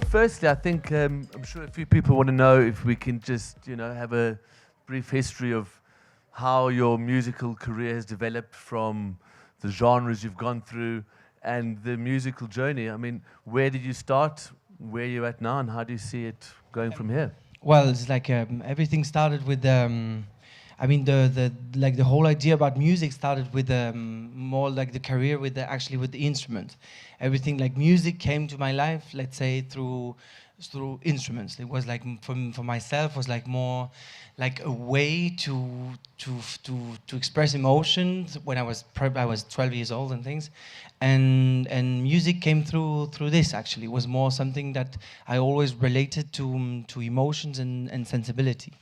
firstly, I think I'm sure a few people want to know if we can just, have a brief history of how your musical career has developed from the genres you've gone through and the musical journey. I mean, where did you start? Where are you at now, and how do you see it going from here? Well, it's like everything started with I mean the whole idea about music started with more like the career with actually with the instrument. Everything like music came to my life, let's say through instruments. It was like for myself was like more like a way to express emotions when I was probably I was 12 years old and things, and music came through this. Actually, it was more something that I always related to emotions and sensibility.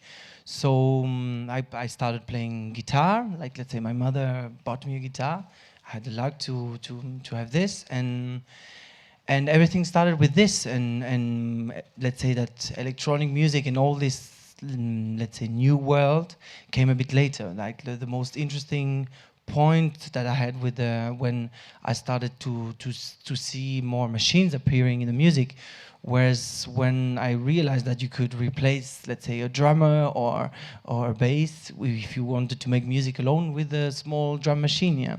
So I started playing guitar. Like, let's say my mother bought me a guitar. I had the luck to have this, and everything started with this, and let's say that electronic music and all this let's say new world came a bit later. Like the most interesting point that I had with when I started to see more machines appearing in the music, whereas when I realized that you could replace, let's say, a drummer or a bass if you wanted to make music alone with a small drum machine, yeah.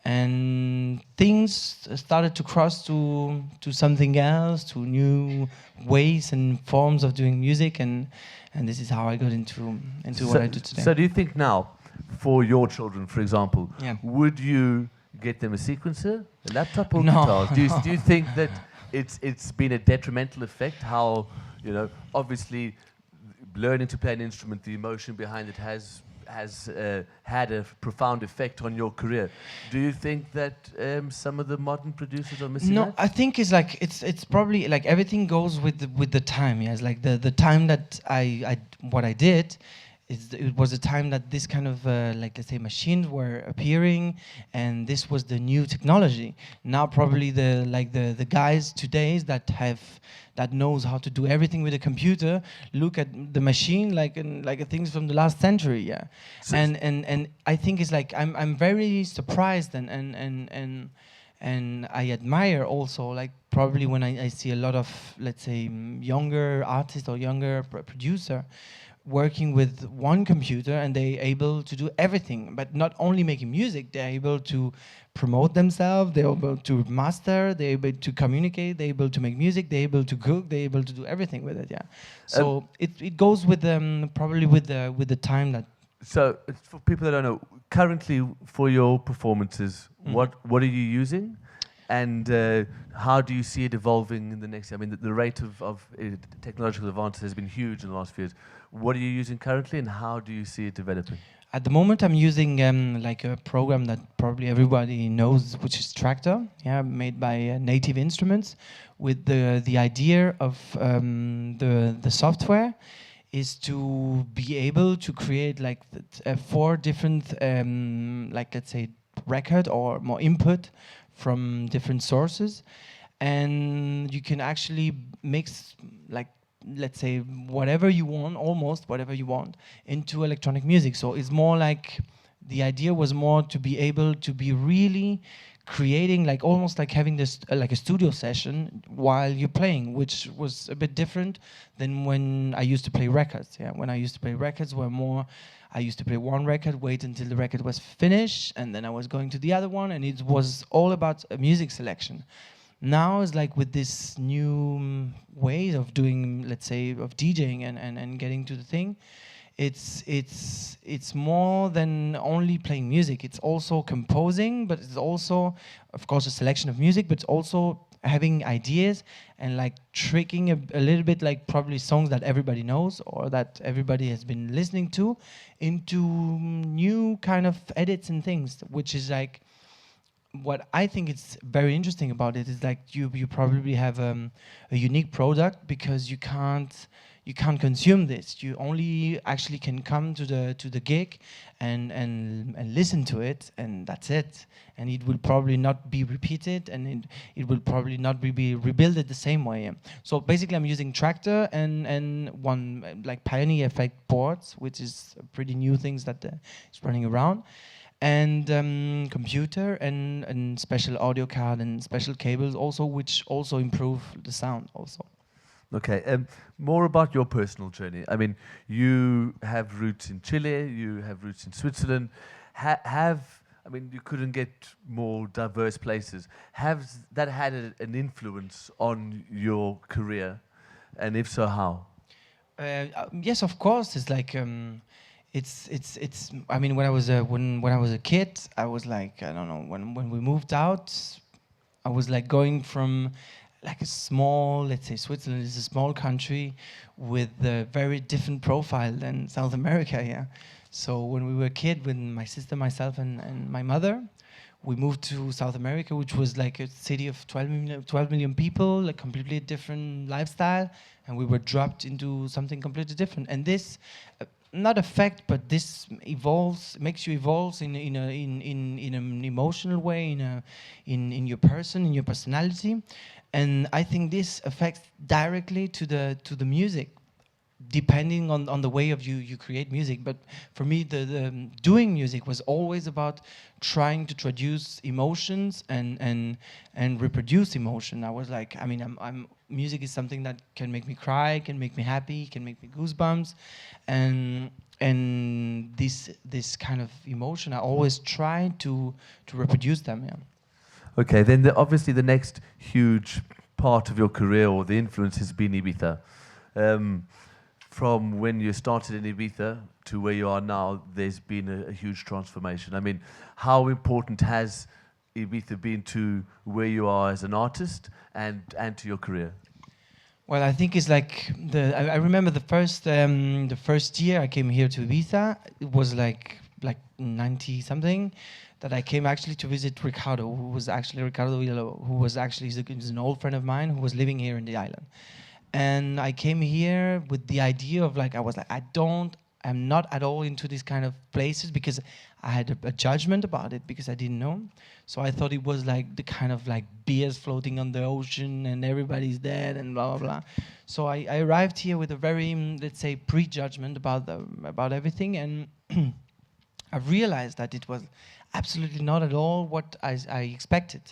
And things started to cross to something else, to new ways and forms of doing music, and this is how I got into what I do today. So do you think now, for your children, for example, Yeah. would you get them a sequencer, a laptop, or No, guitar? Do you think that it's been a detrimental effect? How, obviously, learning to play an instrument, the emotion behind it has had a profound effect on your career. Do you think that some of the modern producers are missing No, that? I think it's like it's probably like everything goes with the time. Yeah, it's like the time that I what I did. It was a time that this kind of like, let's say, machines were appearing, and this was the new technology. Now probably the guys today that knows how to do everything with a computer look at the machine like things from the last century, yeah. So And I think it's like I'm very surprised and I admire also, like, probably when I see a lot of, let's say, younger artists or younger producer working with one computer, and they're able to do everything, but not only making music, they're able to promote themselves, they're able to master, they're able to communicate, they're able to make music, they're able to cook, they're able to do everything with it, yeah. So it goes with probably with the time that. So for people that don't know, currently for your performances, what are you using, and how do you see it evolving in the next year? I mean, the rate of technological advance has been huge in the last few years. What are you using currently, and how do you see it developing? At the moment, I'm using like a program that probably everybody knows, which is Tractor, yeah, made by Native Instruments, with the idea of the software is to be able to create like 4 different like, let's say, record or more input from different sources, and you can actually mix, like, let's say, whatever you want, almost whatever you want, into electronic music. So it's more like, the idea was more to be able to be really creating, like, almost like having this like a studio session while you're playing, which was a bit different than when I used to play records. Yeah, when I used to play records were more, I used to play one record, wait until the record was finished, and then I was going to the other one, and it was all about a music selection. Now it's like with this new ways of doing, let's say, of DJing and getting to the thing, it's more than only playing music. It's also composing, but it's also, of course, a selection of music, but it's also having ideas and like tricking a little bit, like probably songs that everybody knows or that everybody has been listening to, into new kind of edits and things, which is like, what I think is very interesting about it is like you probably have a unique product, because you can't consume this. You only actually can come to the gig and listen to it, and that's it. And it will probably not be repeated, and it will probably not be rebuilt the same way. So basically, I'm using Tractor and one like Pioneer Effect boards, which is pretty new things that is running around, and computer and special audio card and special cables also, which also improve the sound also. Okay, more about your personal journey. I mean, you have roots in Chile, you have roots in Switzerland. I mean, you couldn't get more diverse places. Has that had an influence on your career, and if so, how? Yes, of course. It's like it's. I mean, when I was a kid, I was like, I don't know, when we moved out, I was like going from like a small, let's say Switzerland is a small country with a very different profile than South America. Yeah. So when we were a kid, when my sister, myself, and my mother, we moved to South America, which was like a city of 12 million people, like completely different lifestyle, and we were dropped into something completely different. And this, not affect, but this evolves, makes you evolve in an emotional way, in your person, in your personality, and I think this affects directly to the music, depending on the way of you create music. But for me, the doing music was always about trying to traduce emotions and reproduce emotion. I was like, I mean, I'm music is something that can make me cry, can make me happy, can make me goosebumps, and this kind of emotion I always try to reproduce them. Yeah. Okay, then obviously the next huge part of your career or the influence has been Ibiza. Um, from when you started in Ibiza to where you are now, there's been a huge transformation. I mean, how important has Ibiza been to where you are as an artist and to your career? Well, I think it's like I remember the first year I came here to Ibiza. It was like 90 something that I came actually to visit Ricardo, who was actually Ricardo Villalobos, who was actually he's an old friend of mine who was living here in the island. And I came here with the idea of like I was like I'm not at all into these kind of places because I had a judgment about it because I didn't know. So I thought it was like the kind of like beers floating on the ocean and everybody's dead and blah blah blah. So I arrived here with a very let's say prejudgment about everything, and I realized that it was absolutely not at all what I expected.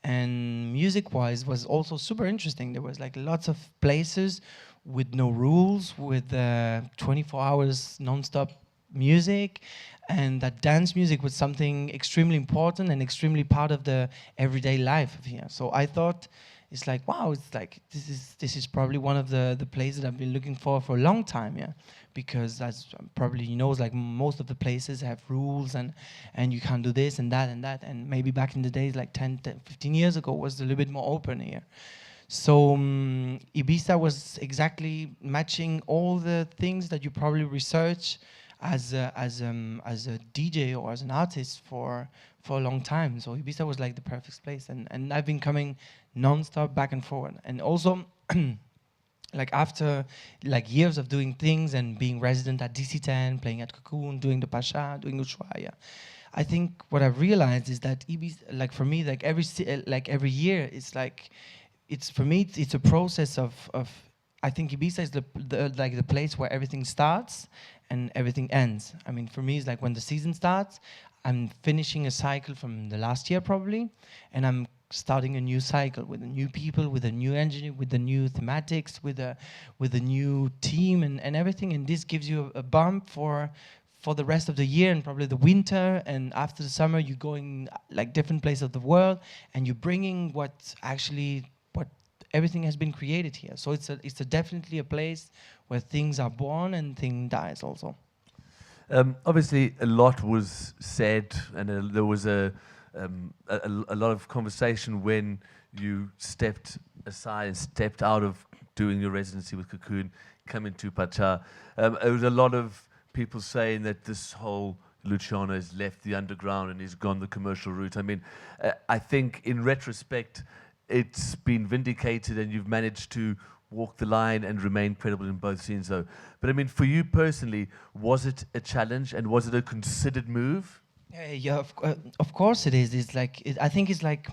And music-wise was also super interesting. There was like lots of places with no rules, with 24 hours non-stop music, and that dance music was something extremely important and extremely part of the everyday life of here. So I thought, it's like, wow, it's like this is probably one of the places I've been looking for a long time, yeah. Because as probably you know, it's like most of the places have rules and you can't do this and that and that. And maybe back in the days, like 15 years ago, was a little bit more open here. So Ibiza was exactly matching all the things that you probably research as a DJ or as an artist for a long time. So Ibiza was like the perfect place, and I've been coming non-stop back and forward. And also, like after like years of doing things and being resident at DC10, playing at Cocoon, doing the Pacha, doing Ushuaia, I think what I've realized is that Ibiza, like for me, like every year, it's like it's for me it's a process of I think Ibiza is the place where everything starts and everything ends. I mean, for me, it's like when the season starts, I'm finishing a cycle from the last year probably, and I'm starting a new cycle with new people, with a new engine, with the new thematics, with a new team and everything. And this gives you a bump for the rest of the year and probably the winter. And after the summer, you're going like different places of the world, and you're bringing what everything has been created here. So it's definitely a place where things are born and thing dies also. Obviously, a lot was said, and there was a lot of conversation when you stepped aside and stepped out of doing your residency with Cocoon, coming to Pacha. There was a lot of people saying that this whole Luciano has left the underground and he's gone the commercial route. I mean, I think in retrospect, it's been vindicated and you've managed to walk the line and remain credible in both scenes though. But I mean, for you personally, was it a challenge and was it a considered move? Yeah, of course it is. It's like I think it's like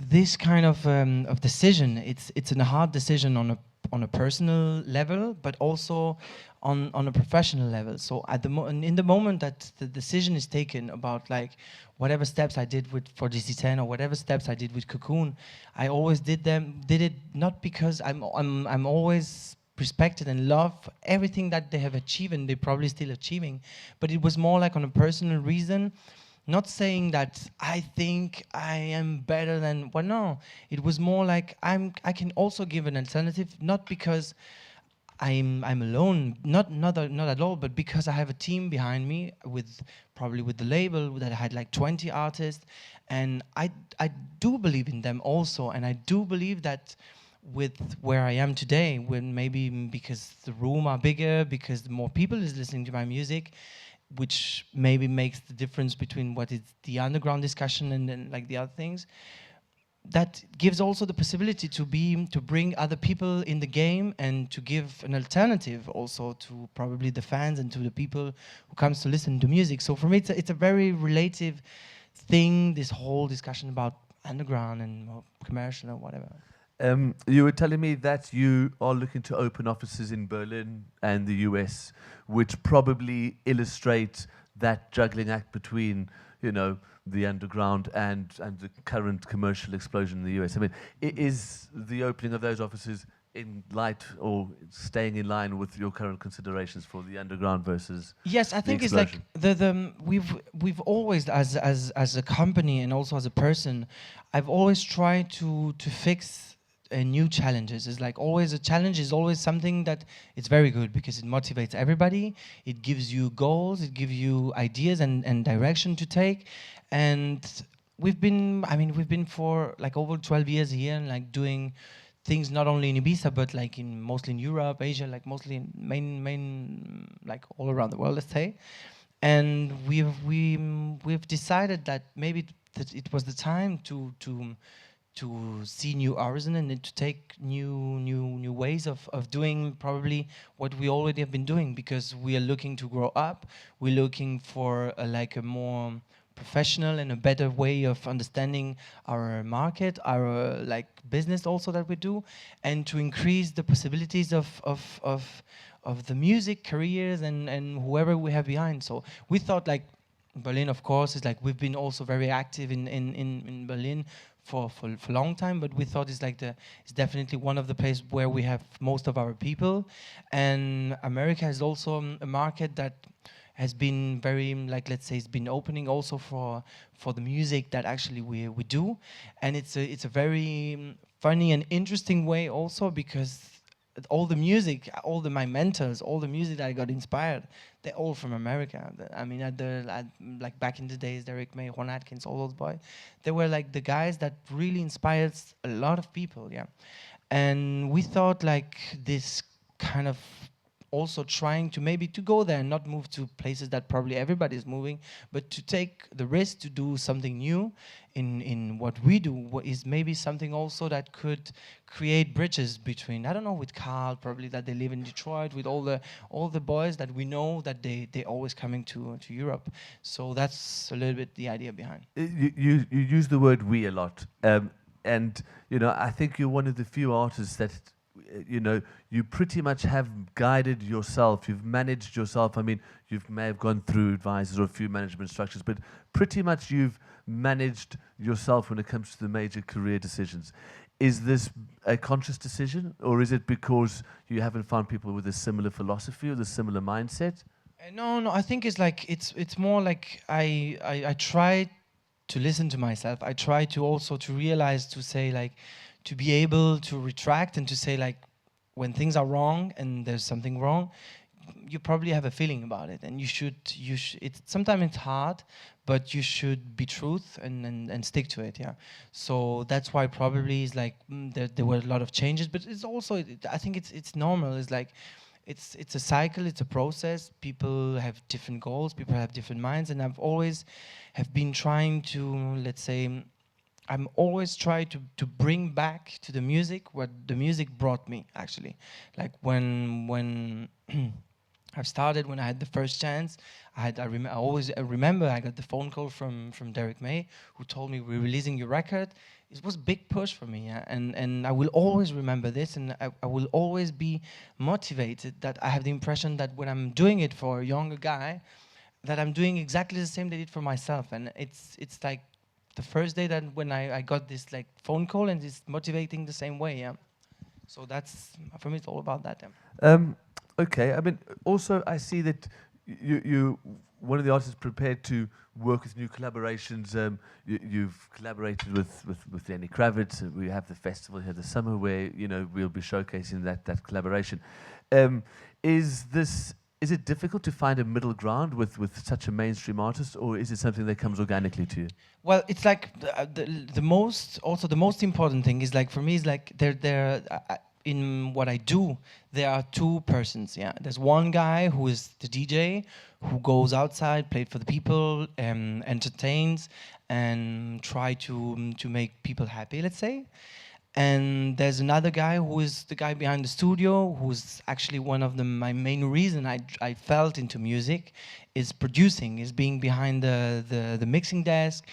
this kind of decision. It's a hard decision on a on a personal level, but also on a professional level. So at the in the moment that the decision is taken about like whatever steps I did with for DC10 or whatever steps I did with Cocoon, I always did it not because I'm always respected and love everything that they have achieved and they're probably still achieving, but it was more like on a personal reason. Not saying that I think I am better than, well, no. It was more like I can also give an alternative, not because I'm alone, not at all, but because I have a team behind me with probably with the label that had like 20 artists, and I do believe in them also, and I do believe that with where I am today, when maybe because the room are bigger, because more people is listening to my music, which maybe makes the difference between what is the underground discussion and then like the other things, that gives also the possibility to bring other people in the game and to give an alternative also to probably the fans and to the people who comes to listen to music. So for me, it's a very relative thing, this whole discussion about underground and commercial or whatever. You were telling me that you are looking to open offices in Berlin and the US, which probably illustrate that juggling act between, you know, the underground and the current commercial explosion in the US. I mean, is the opening of those offices in light or staying in line with your current considerations for the underground versus yes, I think it's like we've always as a company and also as a person, I've always tried to fix new challenges. It's like always a challenge is always something that it's very good because it motivates everybody. It gives you goals. It gives you ideas and direction to take. And we've been for like over 12 years here and like doing things not only in Ibiza but like in mostly in Europe, Asia, like mostly in main like all around the world, let's say. And we've decided that maybe that it was the time to see new horizon and to take new ways of doing probably what we already have been doing, because we are looking to grow up. We're looking for like a more professional and a better way of understanding our market, our like business also that we do, and to increase the possibilities of the music careers and whoever we have behind. So we thought like Berlin, of course, is like we've been also very active in Berlin for a long time, but we thought it's definitely one of the places where we have most of our people. And America is also a market that has been very, like, let's say, it's been opening also for the music that actually we do. And it's a very funny and interesting way also, because all the music, my mentors, all the music that I got inspired, they're all from America. I mean, like back in the days, Derek May, Ron Atkins, all those boys, they were like the guys that really inspired a lot of people, yeah. And we thought like this kind of also trying to maybe to go there and not move to places that probably everybody's moving, but to take the risk to do something new in what we do, what is maybe something also that could create bridges between, I don't know, with Carl, probably that they live in Detroit, with all the boys that we know that they always coming to Europe. So that's a little bit the idea behind. You use the word "we" a lot, and you know, I think you're one of the few artists that, you know, you pretty much have guided yourself, you've managed yourself. I mean, you may have gone through advisors or a few management structures, but pretty much you've managed yourself when it comes to the major career decisions. Is this a conscious decision, or is it because you haven't found people with a similar philosophy or the similar mindset? No, I think it's like it's more like I try to listen to myself. I try to also to realize, to say like, to be able to retract and to say like, when things are wrong and there's something wrong, you probably have a feeling about it, and you should it's sometimes it's hard, but you should be truth and stick to it, yeah. So that's why probably it's like there were a lot of changes, but it's also I think it's normal. It's like it's a cycle, it's a process. People have different goals, people have different minds, and I've always have been trying to, let's say, I'm always trying to bring back to the music what the music brought me, actually. Like when I've started when I had the first chance. I always remember I got the phone call from Derek May, who told me we're releasing your record. It was a big push for me, yeah? And I will always remember this, and I will always be motivated. That I have the impression that when I'm doing it for a younger guy, that I'm doing exactly the same they did for myself, and it's like the first day that when I got this like phone call, and it's motivating the same way, yeah. So that's for me. It's all about that. Yeah. Okay. I mean, also I see that you one of the artists prepared to work with new collaborations. You've collaborated with Lenny Kravitz. We have the festival here this summer where we'll be showcasing that collaboration. Is it difficult to find a middle ground with such a mainstream artist, or is it something that comes organically to you? Well, it's like the most important thing is like for me is like in what I do, there are two persons. Yeah, there's one guy who is the DJ who goes outside, plays for the people, entertains, and try to make people happy. Let's say. And there's another guy who is the guy behind the studio, who's actually one of my main reason I felt into music, is producing, is being behind the mixing desk,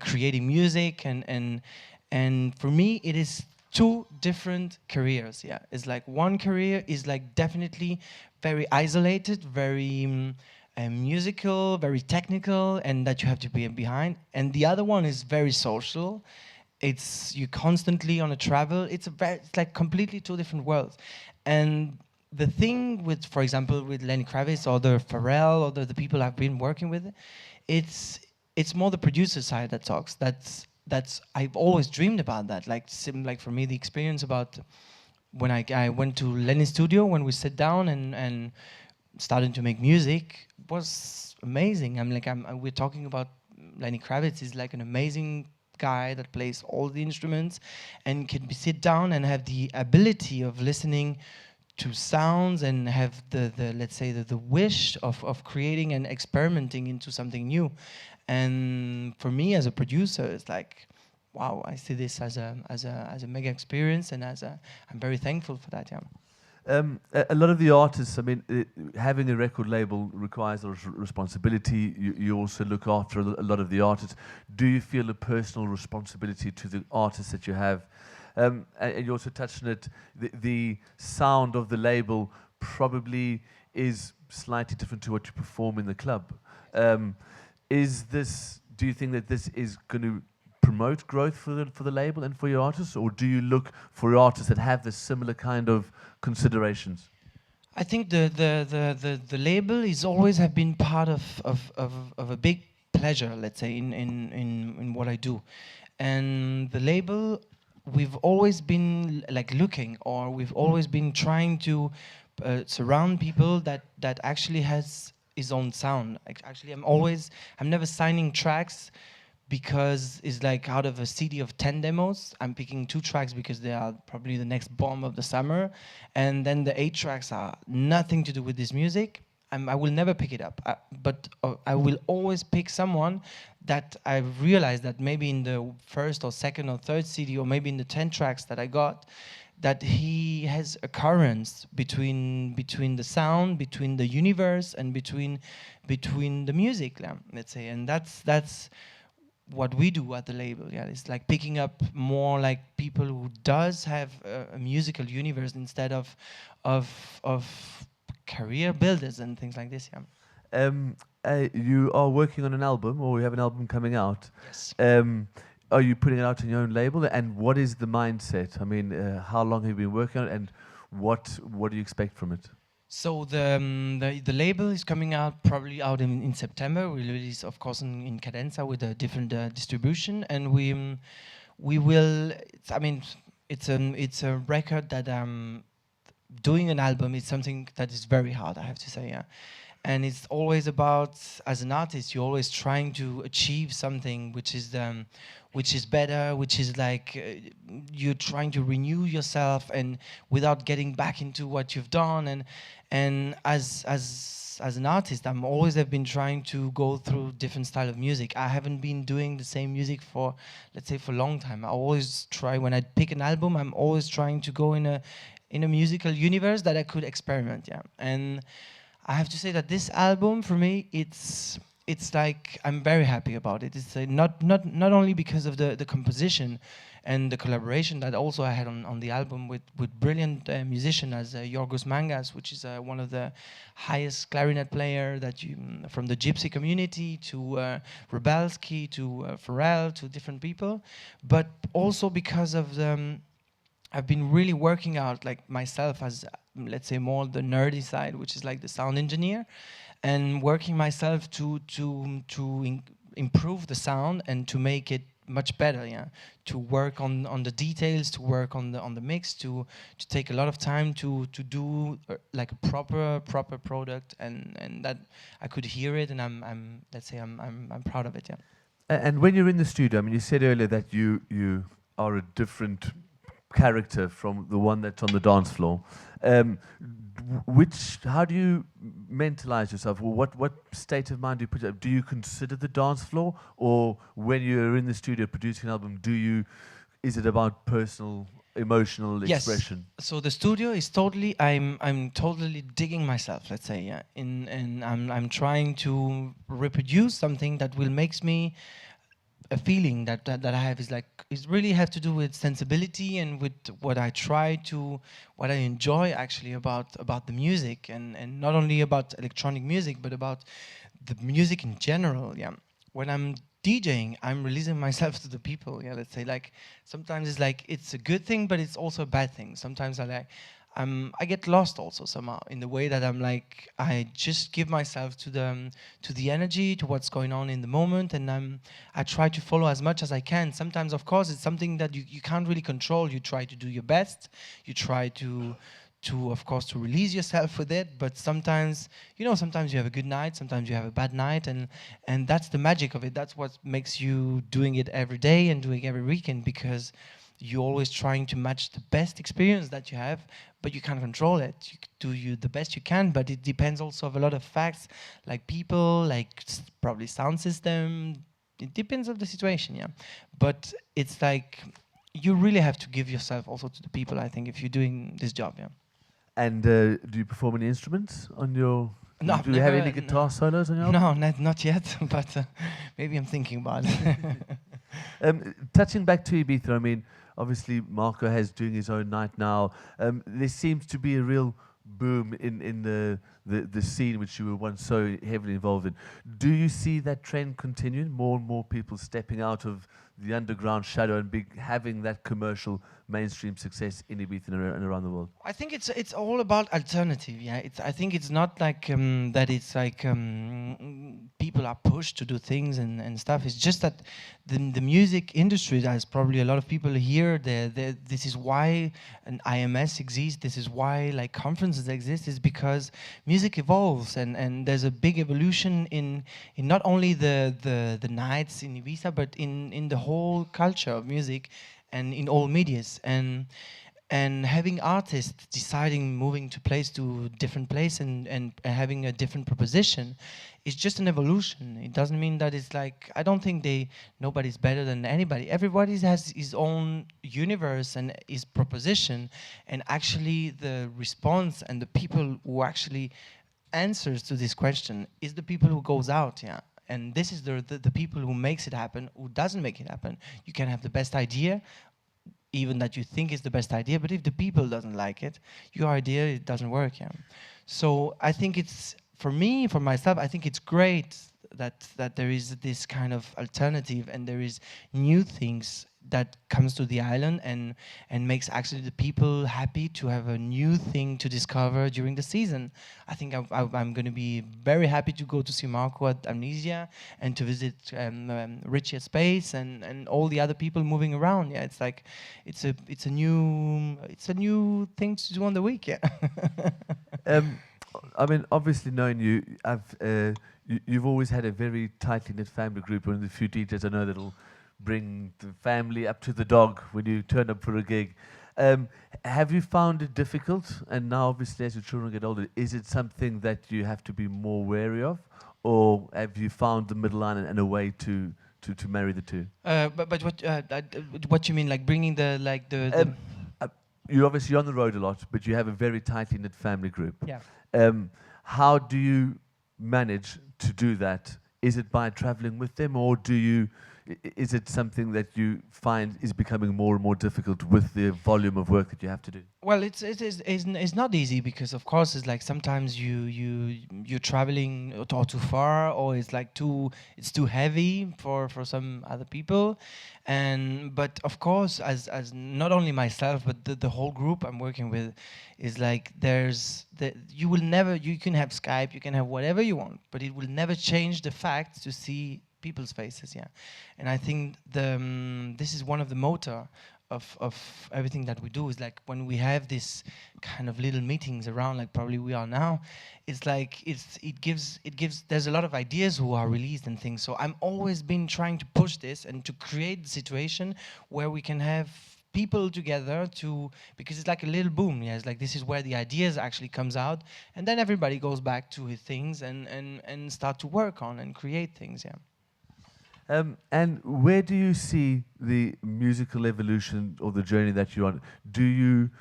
creating music, and for me it is two different careers. Yeah, it's like one career is like definitely very isolated, very musical, very technical, and that you have to be behind, and the other one is very social. It's you constantly on a travel. It's like completely two different worlds. And the thing with, for example, with Lenny Kravitz or the Pharrell or the people I've been working with, it's more the producer side that talks. That's I've always dreamed about that. Like for me, the experience about when I went to Lenny's studio, when we sat down and started to make music, was amazing. We're talking about Lenny Kravitz is like an amazing guy that plays all the instruments and can sit down and have the ability of listening to sounds and have the let's say the wish of creating and experimenting into something new. And for me as a producer, it's like, wow, I see this as a mega experience, and I'm very thankful for that. Yeah. A lot of the artists, I mean, having a record label requires a lot of responsibility. You also look after a lot of the artists. Do you feel a personal responsibility to the artists that you have? And you also touched on it, the sound of the label probably is slightly different to what you perform in the club. Do you think that this is going to promote growth for the label and for your artists, or do you look for artists that have this similar kind of considerations? I think the label is always have been part of a big pleasure, let's say, in what I do. And the label, we've always been like looking, or we've always been trying to surround people that actually has his own sound. Actually, I'm never signing tracks because it's like out of a CD of 10 demos, I'm picking 2 tracks because they are probably the next bomb of the summer, and then the 8 tracks are nothing to do with this music. I will never pick it up, but I will always pick someone that I realized that maybe in the first or second or third CD, or maybe in the 10 tracks that I got, that he has a current between the sound, between the universe, and between the music, let's say. And that's what we do at the label. Yeah, it's like picking up more like people who does have a musical universe instead of career builders and things like this. Yeah. You are working on an album, or you have an album coming out. Yes. Are you putting it out on your own label? And what is the mindset? I mean, how long have you been working on it, and what do you expect from it? So the label is coming out probably out in September. We release, of course, in Cadenza with a different distribution, and we will. It's a record that doing an album is something that is very hard, I have to say. Yeah. And it's always about, as an artist, you're always trying to achieve something which is better, which is like you're trying to renew yourself, and without getting back into what you've done. And as an artist, I'm always have been trying to go through different style of music. I haven't been doing the same music for, let's say, for a long time. I always try, when I pick an album, I'm always trying to go in a musical universe that I could experiment. Yeah. And I have to say that this album for me, it's like I'm very happy about it. It's not only because of the composition and the collaboration that also I had on the album with brilliant musicians as Yorgos Mangas, which is one of the highest clarinet player that you from the gypsy community to Rebelski to Pharrell to different people, but also because of the I've been really working out like myself as let's say more the nerdy side, which is like the sound engineer, and working myself to improve the sound and to make it much better. Yeah, to work on the details, to work on the mix, to take a lot of time to do like a proper product, and that I could hear it, and I'm let's say I'm proud of it. Yeah. And when you're in the studio, I mean, you said earlier that you are a different character from the one that's on the dance floor. How do you mentalize yourself? Or what state of mind do you put up? Do you consider the dance floor, or when you're in the studio producing an album, is it about personal, emotional expression? Yes. So the studio is totally. I'm totally digging myself. Let's say, yeah. And I'm trying to reproduce something that will makes me a feeling that I have is like it really have to do with sensibility and with what I enjoy actually about the music and not only about electronic music but about the music in general. Yeah, when I'm DJing, I'm releasing myself to the people. Yeah, let's say like sometimes it's like it's a good thing, but it's also a bad thing. Sometimes I get lost also somehow in the way that I'm like I just give myself to the energy, to what's going on in the moment, and I try to follow as much as I can. Sometimes, of course, it's something that you can't really control. You try to do your best. You try to of course to release yourself with it, but sometimes sometimes you have a good night, sometimes you have a bad night, and that's the magic of it. That's what makes you doing it every day and doing every weekend, because you're always trying to match the best experience that you have, but you can't control it. You do the best you can, but it depends also of a lot of facts, like people, like probably sound system. It depends of the situation, yeah. But it's like you really have to give yourself also to the people, I think, if you're doing this job, yeah. And do you perform any instruments on your? No, do you have any guitar solos on your album? No, not yet, but maybe I'm thinking about it. Touching back to Ibiza, I mean, obviously Marco has doing his own night now. There seems to be a real boom in the scene which you were once so heavily involved in. Do you see that trend continuing? More and more people stepping out of the underground shadow and having that commercial mainstream success in Ibiza and around the world? I think it's all about alternative. Yeah, I think it's not like that. It's like people are pushed to do things and stuff. It's just that the music industry. There's probably a lot of people here. This is why an IMS exists. This is why like conferences exist. Is because music evolves and there's a big evolution in not only the nights in Ibiza, but in the whole culture of music and in all medias, and having artists deciding moving to different place and having a different proposition is just an evolution. It doesn't mean that it's like, I don't think nobody's better than anybody. Everybody has his own universe and his proposition, and actually the response and the people who actually answers to this question is the people who goes out. Yeah. And this is the people who makes it happen, who doesn't make it happen. You can have the best idea, even that you think is the best idea, but if the people doesn't like it, your idea, it doesn't work. Yeah. So I think it's, for me, for myself, I think it's great that there is this kind of alternative and there is new things that comes to the island and makes actually the people happy to have a new thing to discover during the season. I think I'm going to be very happy to go to see Marco at Amnesia and to visit Richie at Space and all the other people moving around. Yeah, it's like it's a new thing to do on the week. Yeah. I mean, obviously knowing you, you've always had a very tightly knit family group. One of the few DJs I know that'll bring the family up to the dog when you turn up for a gig. Have you found it difficult? And now, obviously, as your children get older, is it something that you have to be more wary of, or have you found the middle line and a way to marry the two? But what you mean, like bringing you're obviously on the road a lot, but you have a very tightly knit family group. Yeah. how do you manage to do that? Is it by traveling with them, or is it something that you find is becoming more and more difficult with the volume of work that you have to do? Well, it's not easy because of course it's like sometimes you're traveling or too far, or it's like it's too heavy for some other people, and but of course as not only myself but the whole group I'm working with is like you can have Skype, you can have whatever you want, but it will never change the fact to see people's faces, yeah. And I think this is one of the motor of everything that we do, is like when we have this kind of little meetings around, like probably we are now, it's like it gives there's a lot of ideas who are released and things. So I'm always been trying to push this and to create the situation where we can have people together because it's like a little boom, yeah. It's like this is where the ideas actually comes out, and then everybody goes back to his things and start to work on and create things, yeah. And where do you see the musical evolution or the journey that you're on? Do you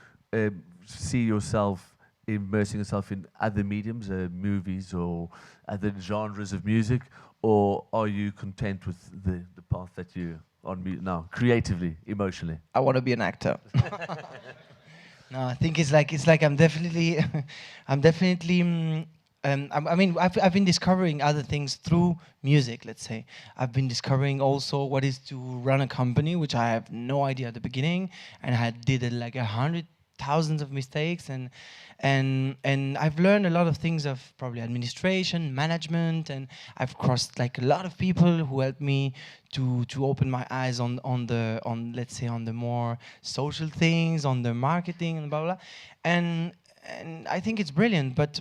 see yourself immersing yourself in other mediums, movies or other genres of music, or are you content with the path that you're on now, creatively, emotionally? I want to be an actor. No, I think it's like I'm definitely, I mean, I've been discovering other things through music, let's say. I've been discovering also what is to run a company, which I have no idea at the beginning, and I did like 100,000 of mistakes, and I've learned a lot of things of probably administration, management, and I've crossed like a lot of people who helped me to open my eyes on let's say on the more social things, on the marketing and blah blah, and I think it's brilliant, but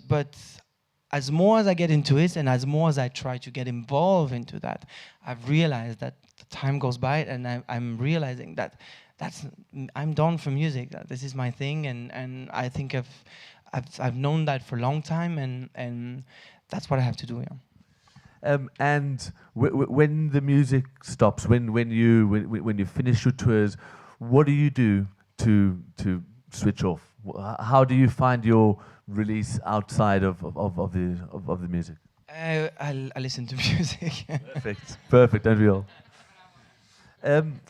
as more as I get into it and as more as I try to get involved into that, I've realized that the time goes by, and I'm realizing that I'm done for music. That this is my thing, and I think I've known that for a long time, and that's what I have to do. Yeah. And when the music stops, when you finish your tours, what do you do to switch off? How do you find your release outside of the music? I listen to music. Perfect, don't we all?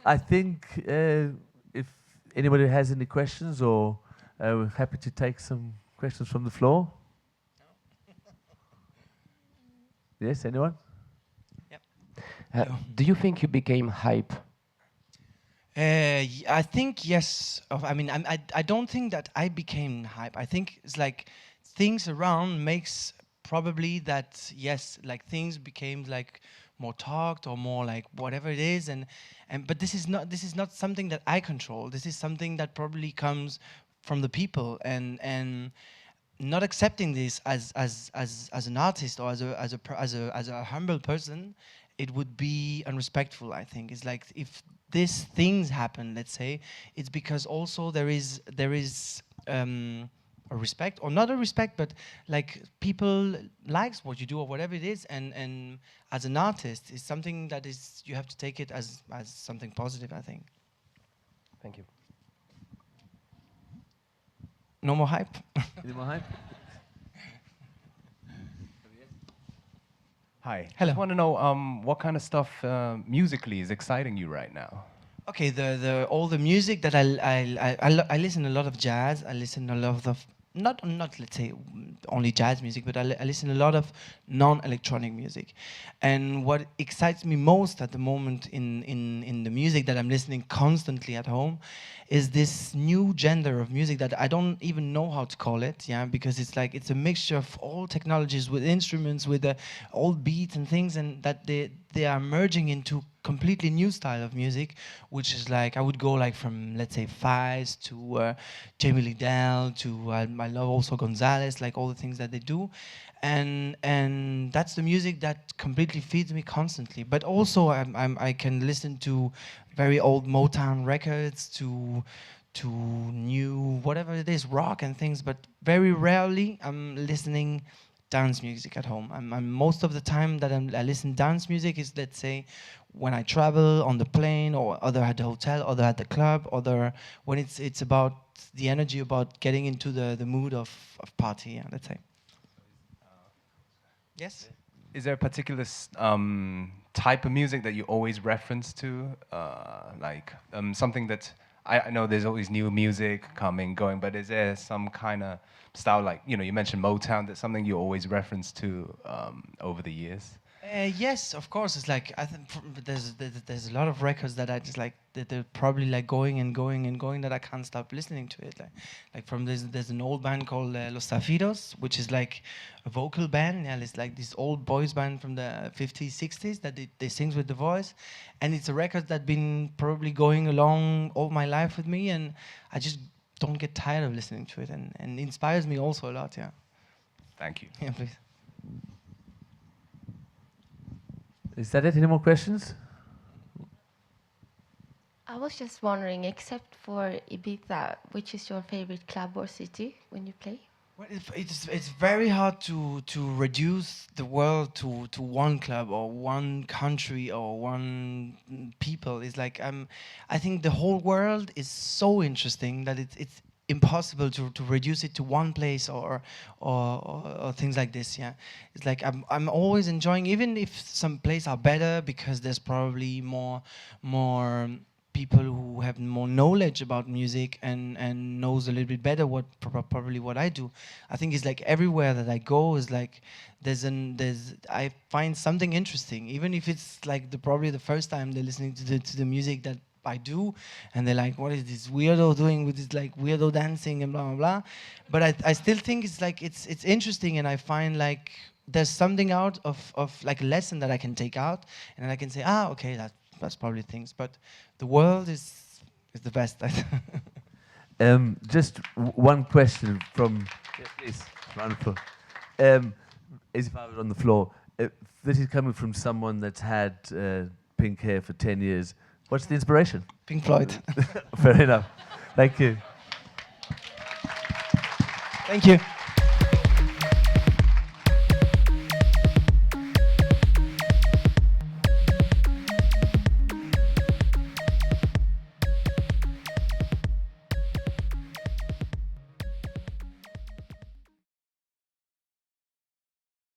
I think if anybody has any questions, or we're happy to take some questions from the floor. Yes, anyone? Yep. Do you think you became hype? I think yes. I mean, I don't think that I became hype. I think it's like things around makes probably that, yes, like things became like more talked or more like whatever it is, and but this is not something that I control. This is something that probably comes from the people, and not accepting this as an artist or as a humble person, it would be unrespectful. I think it's like if these things happen, let's say, it's because also there is a respect, or not a respect, but like people likes what you do or whatever it is, and as an artist, it's something that is, you have to take it as something positive, I think. Thank you. No more hype. Any more hype? Hi. Hello. Just want to know what kind of stuff musically is exciting you right now? Okay, all the music that I listen a lot of jazz. I listen a lot of not let's say only jazz music, but I listen a lot of non-electronic music. And what excites me most at the moment in the music that I'm listening constantly at home is this new gender of music that I don't even know how to call it, yeah, because it's like it's a mixture of all technologies with instruments, with old beats and things, and that they are merging into completely new style of music, which is like I would go like from, let's say, Fives to Jamie Liddell to I love also Gonzalez, like all the things that they do, and that's the music that completely feeds me constantly. But also I can listen to very old Motown records to new whatever it is, rock and things, but very rarely I'm listening dance music at home. I'm most of the time that I listen dance music is, let's say, when I travel on the plane, or other at the hotel, other at the club, other when it's about the energy, about getting into the mood of party, yeah, let's say. Yes. Is there a particular type of music that you always reference to? Something that I know there's always new music coming, going, but is there some kind of style, like, you mentioned Motown, that's something you always reference to over the years? Yes, of course. It's like I think there's a lot of records that I just like that they're probably like going and going and going that I can't stop listening to it. Like from there's an old band called Los Zafiros, which is like a vocal band. Yeah, it's like this old boys band from the 50s, 60s that they sings with the voice, and it's a record that's been probably going along all my life with me, and I just don't get tired of listening to it, and it inspires me also a lot. Yeah. Thank you. Yeah, please. Is that it? Any more questions? I was just wondering, except for Ibiza, which is your favorite club or city when you play? Well, it's very hard to reduce the world to one club or one country or one people. It's like I think the whole world is so interesting that it's impossible to reduce it to one place or things like this. Yeah, it's like I'm always enjoying, even if some places are better because there's probably more people who have more knowledge about music and knows a little bit better what probably what I do. I think it's like everywhere that I go is like I find something interesting, even if it's like probably the first time they're listening to the music that I do, and they're like, what is this weirdo doing with this like weirdo dancing and blah blah blah. But I still think it's like it's interesting, and I find like there's something out of like a lesson that I can take out, and then I can say, okay, that's probably things. But the world is the best. Just one question from, please, round of applause. As if I was on the floor. This is coming from someone that's had pink hair for 10 years. What's the inspiration? Pink Floyd. Fair enough. Thank you. Thank you.